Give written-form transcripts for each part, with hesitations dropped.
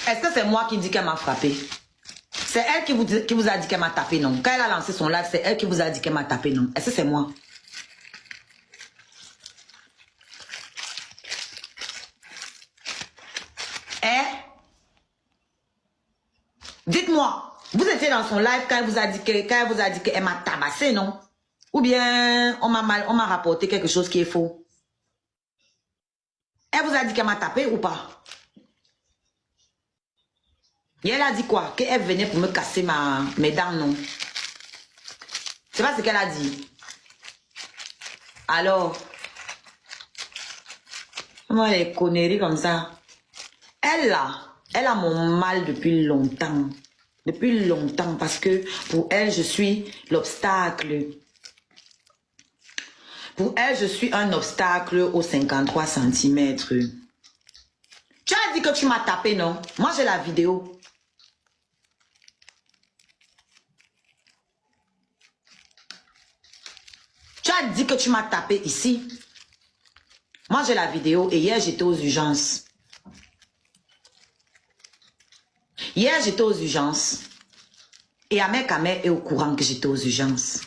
Est-ce que c'est moi qui dis qu'elle m'a frappé? C'est elle qui vous a dit qu'elle m'a tapé, non? Quand elle a lancé son live, c'est elle qui vous a dit qu'elle m'a tapé, non? Est-ce que c'est moi? Hein? Dites-moi, vous étiez dans son live quand elle vous a dit qu'elle m'a tabassé, non? Ou bien on m'a rapporté quelque chose qui est faux? Elle vous a dit qu'elle m'a tapé ou pas? Et elle a dit quoi? Qu'elle venait pour me casser mes dents, non? C'est pas ce qu'elle a dit. Alors, moi, les conneries comme ça. Elle a mon mal depuis longtemps. Depuis longtemps, parce que pour elle, je suis l'obstacle. Pour elle, je suis un obstacle aux 53 cm. Tu as dit que tu m'as tapé, non? Moi, j'ai la vidéo. Tu as dit que tu m'as tapé ici. Moi, j'ai la vidéo et hier, j'étais aux urgences. Hier, j'étais aux urgences. Et Ahmed Kamer est au courant que j'étais aux urgences.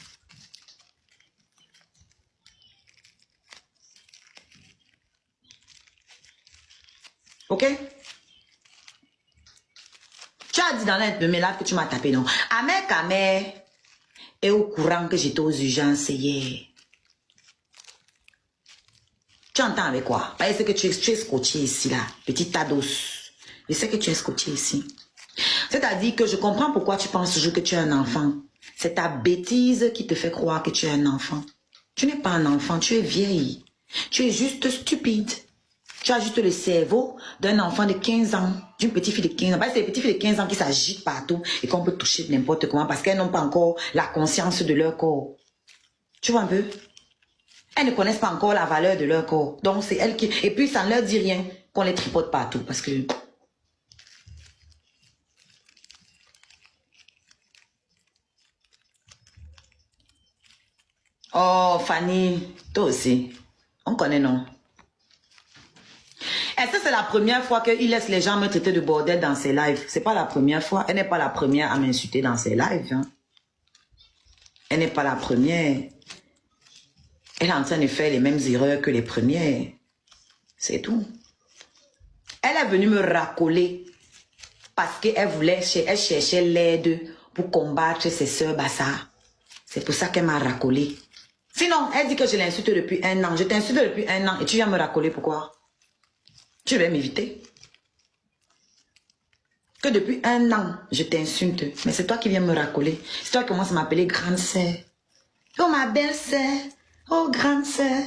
Ok? Tu as dit dans l'un de mes lives que tu m'as tapé, non? Ahmed Kamer est au courant que j'étais aux urgences hier. Tu entends avec quoi? Parce que tu es scotché ici, là. Petit tados. Je sais que tu es scotché ici. C'est-à-dire que je comprends pourquoi tu penses toujours que tu es un enfant. C'est ta bêtise qui te fait croire que tu es un enfant. Tu n'es pas un enfant, tu es vieille. Tu es juste stupide. Tu as juste le cerveau d'un enfant de 15 ans, d'une petite fille de 15 ans. C'est les petites filles de 15 ans qui s'agitent partout et qu'on peut toucher n'importe comment parce qu'elles n'ont pas encore la conscience de leur corps. Tu vois un peu? Elles ne connaissent pas encore la valeur de leur corps. Donc c'est elles qui... Et puis ça ne leur dit rien qu'on les tripote partout parce que... Oh, Fanny, toi aussi. On connaît, non? Est-ce que c'est la première fois qu'il laisse les gens me traiter de bordel dans ses lives? C'est pas la première fois. Elle n'est pas la première à m'insulter dans ses lives. Hein? Elle n'est pas la première. Elle est en train de faire les mêmes erreurs que les premières. C'est tout. Elle est venue me racoler parce qu'elle voulait, elle cherchait l'aide pour combattre ses sœurs Bassar. C'est pour ça qu'elle m'a racolé. Sinon, elle dit que je l'insulte depuis 1 an. Je t'insulte depuis 1 an et tu viens me racoler. Pourquoi? Tu veux m'éviter? Que depuis 1 an, je t'insulte. Mais c'est toi qui viens me racoler. C'est toi qui commences à m'appeler grande sœur. Oh, ma belle-sœur. Oh, grande sœur.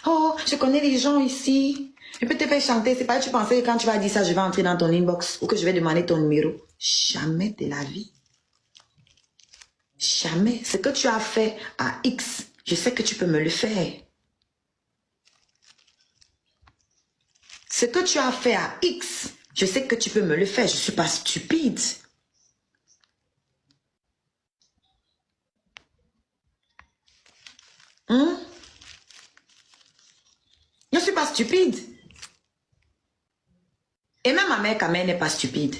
Oh, je connais les gens ici. Je peux te faire chanter. C'est pas que tu pensais que quand tu vas dire ça, je vais entrer dans ton inbox ou que je vais demander ton numéro. Jamais de la vie. Jamais. Ce que tu as fait à X, je sais que tu peux me le faire. Ce que tu as fait à X, je sais que tu peux me le faire. Je ne suis pas stupide. Je ne suis pas stupide. Et même ma mère, quand même, n'est pas stupide.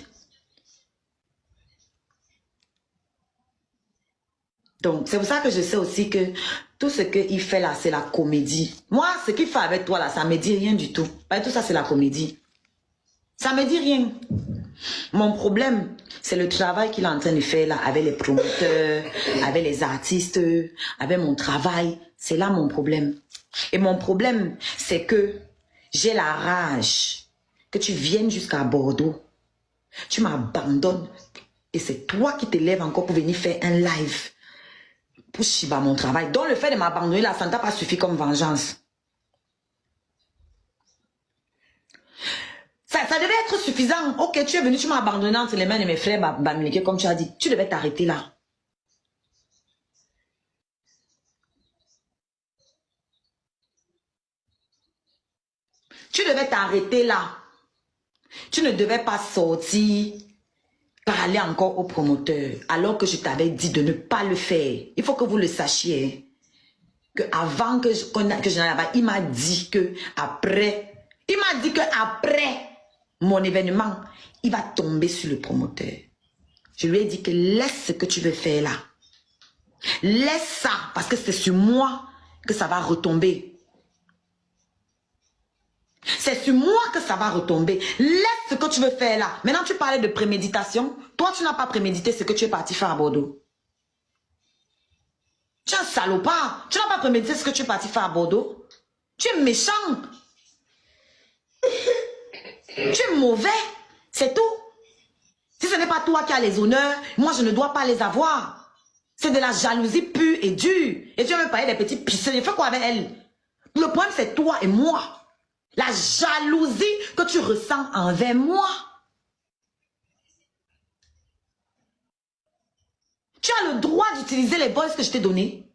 Donc, c'est pour ça que je sais aussi que tout ce qu'il fait là, c'est la comédie. Moi, ce qu'il fait avec toi là, ça me dit rien du tout. Tout ça, c'est la comédie. Ça me dit rien. Mon problème, c'est le travail qu'il est en train de faire là, avec les promoteurs, avec les artistes, avec mon travail. C'est là mon problème. Et mon problème, c'est que j'ai la rage que tu viennes jusqu'à Bordeaux. Tu m'abandonnes. Et c'est toi qui te lèves encore pour venir faire un live. Pour chiba mon travail. Donc le fait de m'abandonner là, ça ne t'a pas suffi comme vengeance. Ça devait être suffisant. Ok, tu es venu, tu m'as abandonné entre les mains de mes frères Bamileke, comme tu as dit. Tu devais t'arrêter là. Tu devais t'arrêter là. Tu ne devais pas sortir, parler encore au promoteur, alors que je t'avais dit de ne pas le faire. Il faut que vous le sachiez. Que avant que je n'en avais pas, il m'a dit que après, mon événement, il va tomber sur le promoteur. Je lui ai dit que laisse ce que tu veux faire là. Laisse ça, parce que c'est sur moi que ça va retomber. C'est sur moi que ça va retomber. Laisse ce que tu veux faire là. Maintenant, tu parlais de préméditation. Toi, tu n'as pas prémédité ce que tu es parti faire à Bordeaux. Tu es un salopard. Tu n'as pas prémédité ce que tu es parti faire à Bordeaux. Tu es méchant. Tu es mauvais. C'est tout. Si ce n'est pas toi qui as les honneurs, moi, je ne dois pas les avoir. C'est de la jalousie pure et dure. Et tu vas me parler des petits pisseux. Fais quoi avec elle? Le problème, c'est toi et moi. La jalousie que tu ressens envers moi. Tu as le droit d'utiliser les voices que je t'ai données.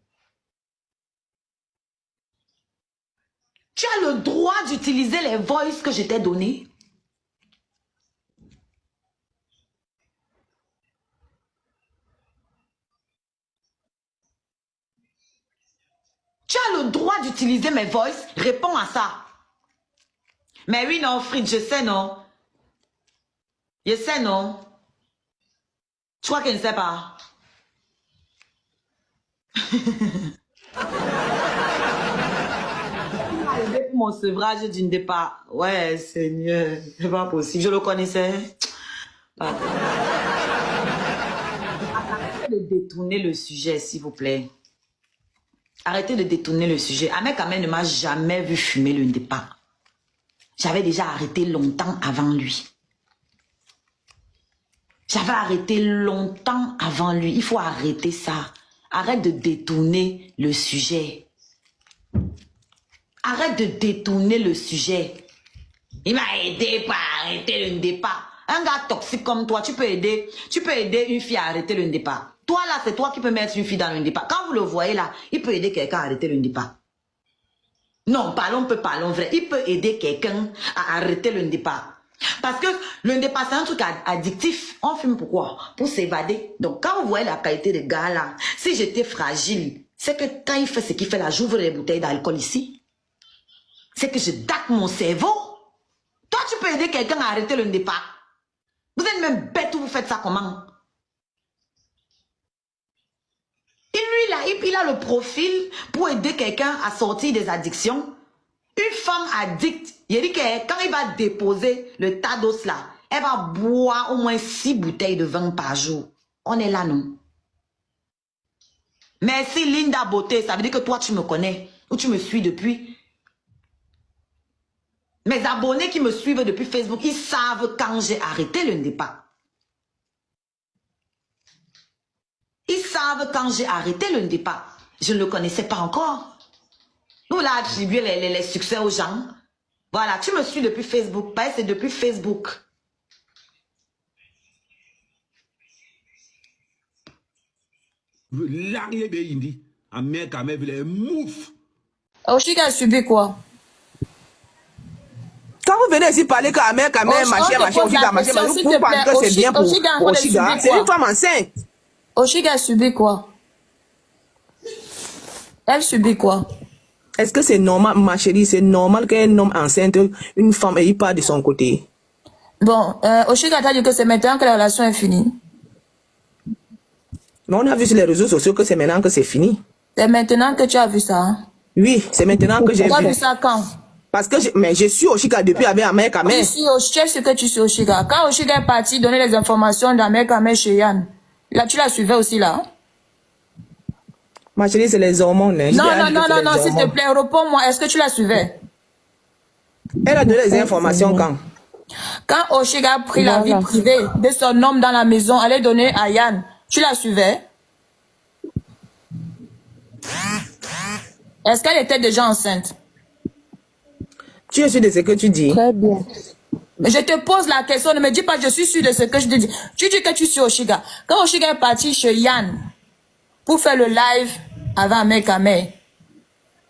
Tu as le droit d'utiliser les voices que je t'ai données. Tu as le droit d'utiliser mes voices. Réponds à ça. Mais oui, non, Fritz, je sais, non. Je sais, non. Tu crois qu'elle ne sait pas? Mon sevrage d'une départ. Ouais, Seigneur, c'est pas possible. Je le connaissais. Arrêtez de détourner le sujet, s'il vous plaît. Arrêtez de détourner le sujet. Ahmed Kamel ne m'a jamais vu fumer le départ. J'avais déjà arrêté longtemps avant lui. J'avais arrêté longtemps avant lui. Il faut arrêter ça. Arrête de détourner le sujet. Arrête de détourner le sujet. Il m'a aidé pour arrêter le départ. Un gars toxique comme toi, tu peux aider une fille à arrêter le départ. Toi là, c'est toi qui peux mettre une fille dans le départ. Quand vous le voyez là, il peut aider quelqu'un à arrêter le départ. Non, parlons vrai. Il peut aider quelqu'un à arrêter le départ. Parce que le départ, c'est un truc addictif. On fume pourquoi? Pour s'évader. Donc, quand vous voyez la qualité des gars là, si j'étais fragile, c'est que quand il fait ce qu'il fait là, j'ouvre les bouteilles d'alcool ici. C'est que je date mon cerveau. Toi, tu peux aider quelqu'un à arrêter le départ. Vous êtes même bête ou vous faites ça comment? Et lui là, il a le profil pour aider quelqu'un à sortir des addictions. Une femme addicte, il dit que quand il va déposer le tas d'os là, elle va boire au moins 6 bouteilles de vin par jour. On est là, non? Merci Linda Beauté, ça veut dire que toi tu me connais ou tu me suis depuis. Mes abonnés qui me suivent depuis Facebook, ils savent quand j'ai arrêté le départ. Ils savent quand j'ai arrêté le départ. Je ne le connaissais pas encore. Nous, là, attribuer les succès aux gens. Voilà, tu me suis depuis Facebook. Ben, c'est depuis Facebook. Oshiga a subi quoi? Quand vous venez ici parler qu'Ahmed Kamel, machin, Oshiga, machin, vous parlez que c'est bien pour Oshiga. C'est une femme enceinte. Oshiga a subi quoi? Elle subit quoi? Est-ce que c'est normal, ma chérie, c'est normal qu'un homme enceinte, une femme, il part de son côté? Bon, Oshiga t'a dit que c'est maintenant que la relation est finie. Mais on a vu sur les réseaux sociaux que c'est maintenant que c'est fini. C'est maintenant que tu as vu ça, hein? Oui, c'est maintenant que j'ai vu. Tu as vu ça quand? Parce que mais je suis Oshiga depuis avec Ahmed Kamel. Tu sais ce que tu suis Oshiga. Quand Oshiga est parti donner les informations d'Ahmed Kamel chez Yann, là, tu la suivais aussi là? Ma chérie, c'est les hormones. Hein. Non, s'il te plaît, réponds-moi. Est-ce que tu la suivais? Elle a donné les informations quand? Quand Oshiga a pris la vie privée de son homme dans la maison, allait donner à Yann, tu la suivais? Est-ce qu'elle était déjà enceinte? Tu es sûr de ce que tu dis? Très bien. Je te pose la question, ne me dis pas je suis sûr de ce que je te dis. Tu dis que tu suis Oshiga. Quand Oshiga est parti chez Yann pour faire le live avant Ahmed Kamel,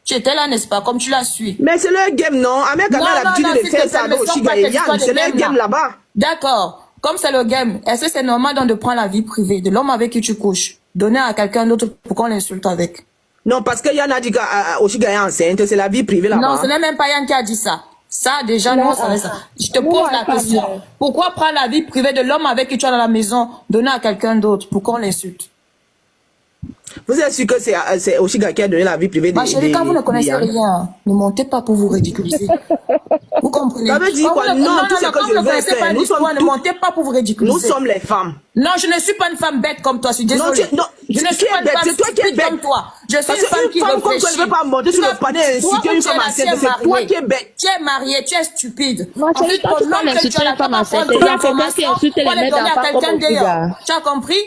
tu étais là, n'est-ce pas, comme tu la suis? Mais c'est leur game, non? Ahmed Kamel a l'habitude de faire ça avec Oshiga et Yann. C'est leur game là-bas. D'accord. Comme c'est le game, est-ce que c'est normal donc de prendre la vie privée de l'homme avec qui tu couches, donner à quelqu'un d'autre pour qu'on l'insulte avec? Non, parce que Yann a dit qu'Oshiga est enceinte, c'est la vie privée là-bas. Non, ce n'est même pas Yann qui a dit ça. Ça, déjà, non, ça reste. Je te pose la question. Pourquoi prendre la vie privée de l'homme avec qui tu es dans la maison, donner à quelqu'un d'autre? Pourquoi on l'insulte? Vous êtes sûr que c'est Oshiga qui a donné la vie privée de... Ma chérie, quand vous ne connaissez rien, ne montez pas pour vous ridiculiser. Vous comprenez? Ça veut dire quoi? Non, tout ce que je veux faire. Nous sommes ne montez pas pour vous ridiculiser. Nous sommes les femmes. Non, je ne suis pas une femme bête comme toi, je suis désolée. Non, je ne suis pas une femme stupide comme toi. Je suis une femme qui réfléchit. Comme toi, ne veux pas monter sur le panneau et insulter une femme enceinte. C'est toi qui es bête. Tu es mariée, tu es stupide. Ensuite, ton homme que tu as la femme enceinte, il y a quelqu'un qui insulte les mères d'enfants comme Oshiga. Tu as compris?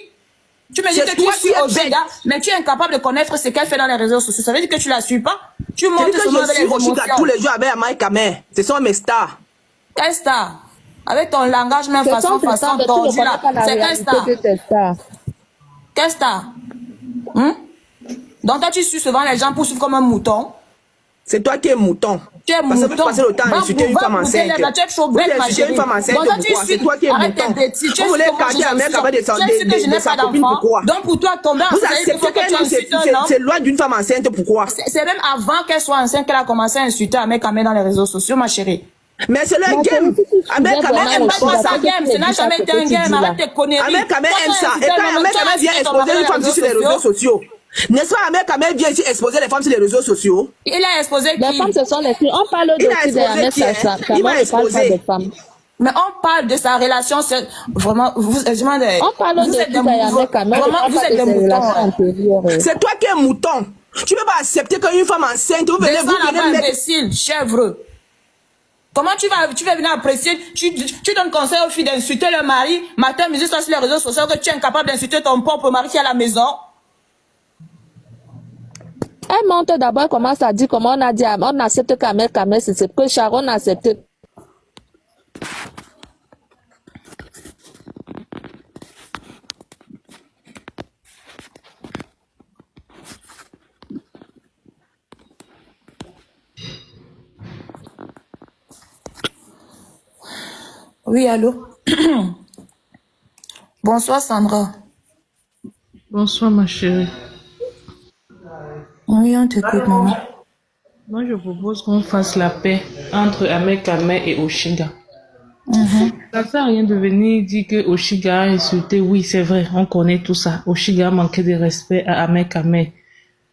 Tu me dis que tu suis Oshiga, mais tu es incapable de connaître ce qu'elle fait dans les réseaux sociaux. Ça veut dire que tu la suis pas? Tu montes seulement avec les émotions. Tous les jours avec Amaya Kameh. Ce sont mes stars. Quelle star? Avec ton langage, même façon tordu là. C'est quelle star? Quelle star? Donc toi, tu suis souvent les gens pour suivre comme un mouton. C'est toi qui es mouton. Tu es parce mouton. que vous passez le temps à insulter une femme enceinte. Tu es trop bête, ma chérie. Une femme enceinte, pourquoi? C'est toi qui es mouton. Vous voulez garder un mec avec sa copine, pourquoi? Donc pour toi, tomber enceinte, c'est loin d'une femme enceinte, pourquoi? C'est même avant qu'elle soit enceinte qu'elle a commencé à insulter un mec dans les réseaux sociaux, ma chérie. Mais c'est le game. Amaya Kameh aime pas ça game. Ce n'a jamais été un game. Arrête tes conneries. Amaya Kameh aime ça. Et quand Amaya Kameh vient exposer une femme sur les réseaux sociaux, n'est-ce pas, Amaya Kameh vient ici exposer les femmes sur les réseaux sociaux? Il a exposé qui? Les femmes, ce sont les filles. On parle de qui de il m'a exposé. Mais on parle de sa relation, vraiment, je m'en dis. On parle de qui d'Amaya Kameh. Vraiment, vous êtes des moutons. C'est toi qui es mouton. Tu ne peux pas accepter qu'une femme enceinte, vous venez mettre... imbécile, chèvre. Comment tu vas venir apprécier, tu donnes conseil aux filles d'insulter leur mari, matin, midi, soir sur les réseaux sociaux, que tu es incapable d'insulter ton propre mari qui est à la maison? Elle monte d'abord, commence à dire comment on a dit, on accepte Kameh, c'est que Sharon a accepté. Oui, allô? Bonsoir, Sandra. Bonsoir, ma chérie. Oui, on t'écoute, maman. Moi, je propose qu'on fasse la paix entre Amaya Kameh et Oshiga. Ça ne sert à rien de venir dire que Oshiga a insulté. Oui, c'est vrai, on connaît tout ça. Oshiga a manqué de respect à Amaya Kameh.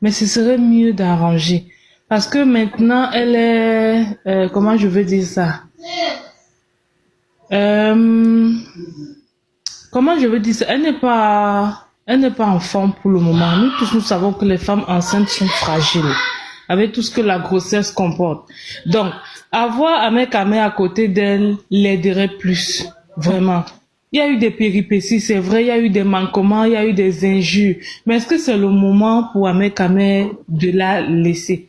Mais ce serait mieux d'arranger. Parce que maintenant, elle est... comment je veux dire ça? Comment je veux dire ça? Elle n'est pas en forme pour le moment. Nous tous, nous savons que les femmes enceintes sont fragiles, avec tout ce que la grossesse comporte. Donc, avoir Amaya Kameh à côté d'elle l'aiderait plus, vraiment. Il y a eu des péripéties, c'est vrai, il y a eu des manquements, il y a eu des injures. Mais est-ce que c'est le moment pour Amaya Kameh de la laisser?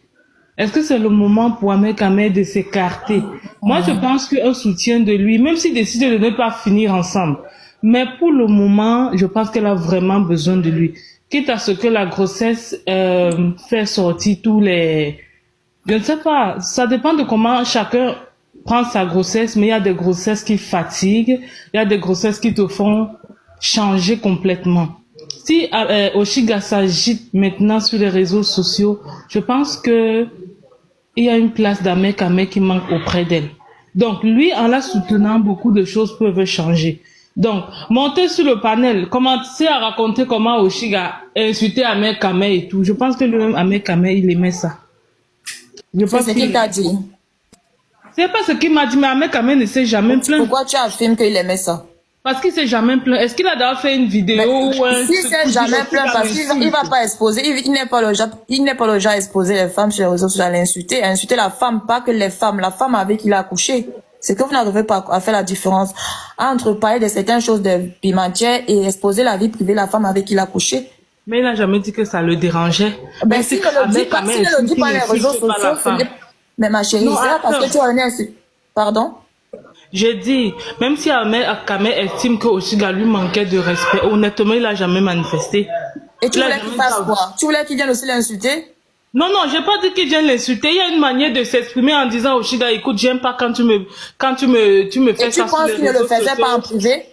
Est-ce que c'est le moment pour Amaya Kameh de s'écarter? Moi, je pense qu'un soutien de lui, même s'il décide de ne pas finir ensemble, mais pour le moment, je pense qu'elle a vraiment besoin de lui. Quitte à ce que la grossesse fait sortir tous les... Je ne sais pas, ça dépend de comment chacun prend sa grossesse, mais il y a des grossesses qui fatiguent, il y a des grossesses qui te font changer complètement. Si Oshiga s'agite maintenant sur les réseaux sociaux, je pense que il y a une place d'Amaya Kameh qui manque auprès d'elle. Donc, lui, en la soutenant, beaucoup de choses peuvent changer. Donc, monter sur le panel, commencer à raconter comment Oshiga a insulté Amaya Kameh et tout. Je pense que lui-même, Amaya Kameh, il aimait ça. C'est ce qu'il t'a dit. C'est pas ce qu'il m'a dit, mais Amaya Kameh ne s'est jamais plaint. Pourquoi tu affirmes qu'il aimait ça? Parce qu'il s'est jamais plaint. Est-ce qu'il a d'ailleurs fait une vidéo ou un... S'il s'est jamais plaint, parce qu'il va pas exposer, il n'est pas le genre à exposer les femmes sur les réseaux sociaux, à l'insulter, à insulter la femme, pas que les femmes, la femme avec qui il a accouché. C'est que vous n'arrivez pas à faire la différence entre parler de certaines choses de pimentière et exposer la vie privée de la femme avec qui il a couché. Mais il n'a jamais dit que ça le dérangeait. Ben, s'il ne le dit pas les réseaux sociaux, mais ma chérie, c'est là parce que tu as un insulte. Pardon? J'ai dit, même si Amaya Kameh estime que Oshiga lui manquait de respect, honnêtement, il n'a jamais manifesté. Et tu voulais qu'il fasse quoi? Tu voulais qu'il vienne aussi l'insulter? Non, j'ai pas dit qu'il vienne l'insulter. Il y a une manière de s'exprimer en disant Oshiga, écoute, j'aime pas quand tu me fais ça. Et tu penses qu'il ne le faisait pas en privé?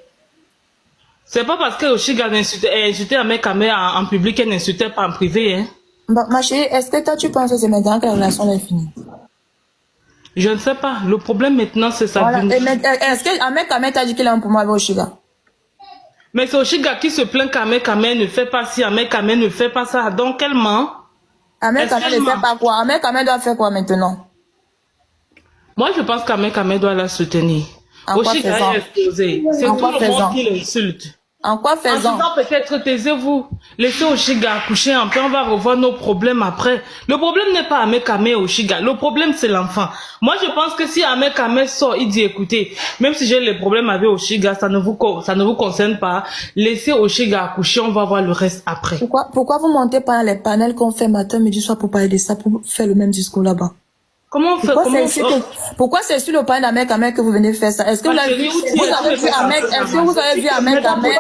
C'est pas parce que Oshiga insultait Amaya Kameh en public qu'elle n'insultait pas en privé, hein. Bon, ma chérie, est-ce que toi tu penses que c'est maintenant que la relation est finie? Je ne sais pas. Le problème maintenant, c'est ça. Voilà. Est-ce que Ahmed Kamé t'a dit qu'il a un problème avec Oshiga? Mais c'est Oshiga qui se plaint qu'Ahmed Kamé ne fait pas ci, Ahmed Kamé ne fait pas ça. Donc, elle ment. Ahmed Kamé ne fait pas quoi? Ahmed Kamé doit faire quoi maintenant? Moi, je pense qu'Ahmed Kamé doit la soutenir. En quoi Oshiga faisant? est exposé. C'est En tout quoi le faisant? monde qui l'insulte. En quoi En faisant? disant peut-être, taisez-vous. Laissez Oshiga accoucher un peu, on va revoir nos problèmes après. Le problème n'est pas Ahmed Kamé et Oshiga. Le problème, c'est l'enfant. Moi, je pense que si Ahmed Kamé sort, il dit, écoutez, même si j'ai les problèmes avec Oshiga, ça ne vous concerne pas. Laissez Oshiga accoucher, on va voir le reste après. Pourquoi vous montez pas les panels qu'on fait matin, midi, soir pour parler de ça, pour faire le même discours là-bas? Comment on fait? Pourquoi c'est sur le panel d'Ahmed Kamé que vous venez faire ça? Est-ce que vous avez vu Ahmed Kamé?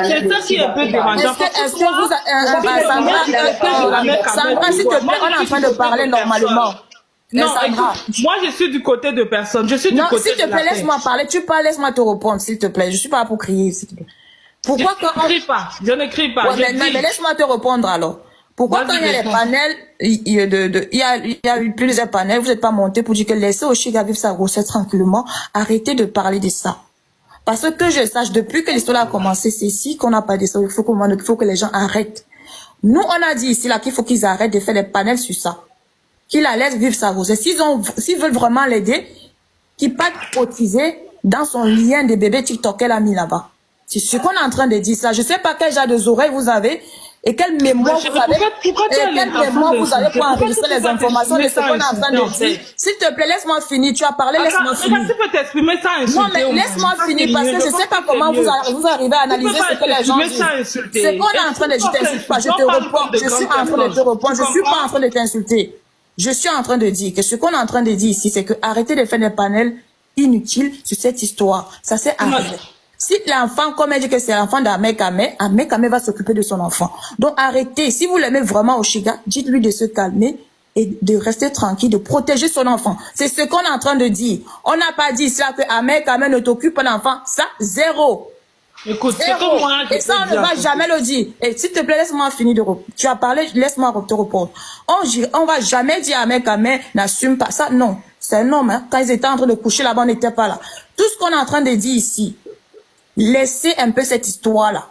C'est ça qui est un peu dérangeant. Sandra, s'il te plaît, on est en train de parler normalement. Non, écoute, moi je suis du côté de personne. Je suis du côté de s'il te plaît, laisse-moi parler. Tu parles, laisse-moi te répondre, s'il te plaît. Je suis pas là pour crier, s'il te plaît. Pourquoi quand je ne crie pas. Mais laisse-moi te répondre alors. Pourquoi quand il y a les panels, il y a eu plusieurs panels, vous n'êtes pas monté pour dire que laissez Oshiga vivre sa grossesse tranquillement, arrêtez de parler de ça. Parce que je sache, depuis que l'histoire a commencé, c'est ici qu'on n'a pas de ça, il faut que les gens arrêtent. Nous, on a dit ici là qu'il faut qu'ils arrêtent de faire des panels sur ça. Qu'ils la laissent vivre sa grossesse. S'ils veulent vraiment l'aider, qu'ils partent cotiser dans son lien de bébé TikTok qu'elle a mis là-bas. C'est ce qu'on est en train de dire ça. Je sais pas quel genre de oreilles vous avez, et quelle mémoire vous avez, pour enregistrer les informations de ce qu'on est en train de dire. S'il te plaît, laisse-moi finir. Tu as parlé, laisse-moi finir. Tu peux t'exprimer sans insulter. Non, mais laisse-moi finir parce que je ne sais pas comment vous arrivez à analyser ce que les gens disent. C'est qu'on est en train de dire, t'insulte pas, je te réponds. Je suis en train de te répondre. Je suis pas en train de t'insulter. Je suis en train de dire que ce qu'on est en train de dire ici, c'est que arrêtez de faire des panels inutiles sur cette histoire. Ça s'est arrêté. Si l'enfant, comme elle dit que c'est l'enfant d'Ahmed Kamé, Ahmed Kamé va s'occuper de son enfant. Donc arrêtez. Si vous l'aimez vraiment Oshiga, dites-lui de se calmer et de rester tranquille, de protéger son enfant. C'est ce qu'on est en train de dire. On n'a pas dit ça que Ahmed Kamé ne t'occupe pas d'enfant. Ça, zéro. Écoute, c'est comme moi. Et ça, on ne va jamais le dire. Et s'il te plaît, laisse-moi finir de répondre. Tu as parlé, laisse-moi te répondre. On va jamais dire Ahmed Kamé n'assume pas ça. Non. C'est un homme, hein. Quand ils étaient en train de coucher là-bas, on n'était pas là. Tout ce qu'on est en train de dire ici, laissez un peu cette histoire-là.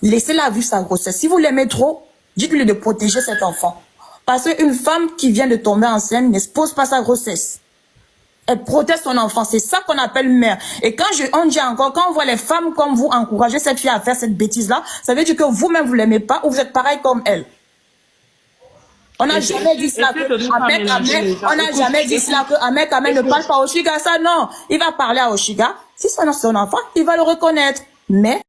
Laissez-la vivre sa grossesse. Si vous l'aimez trop, dites-lui de protéger cet enfant. Parce qu'une femme qui vient de tomber enceinte n'expose pas sa grossesse. Elle protège son enfant. C'est ça qu'on appelle mère. Et quand on dit encore, quand on voit les femmes comme vous encourager cette fille à faire cette bêtise-là, ça veut dire que vous-même, vous l'aimez pas ou vous êtes pareil comme elle. On n'a jamais dit cela on n'a jamais dit cela que Ahmed Kamé ne parle pas à Oshiga. Ça, non. Il va parler à Oshiga. Si c'est son enfant, il va le reconnaître. Mais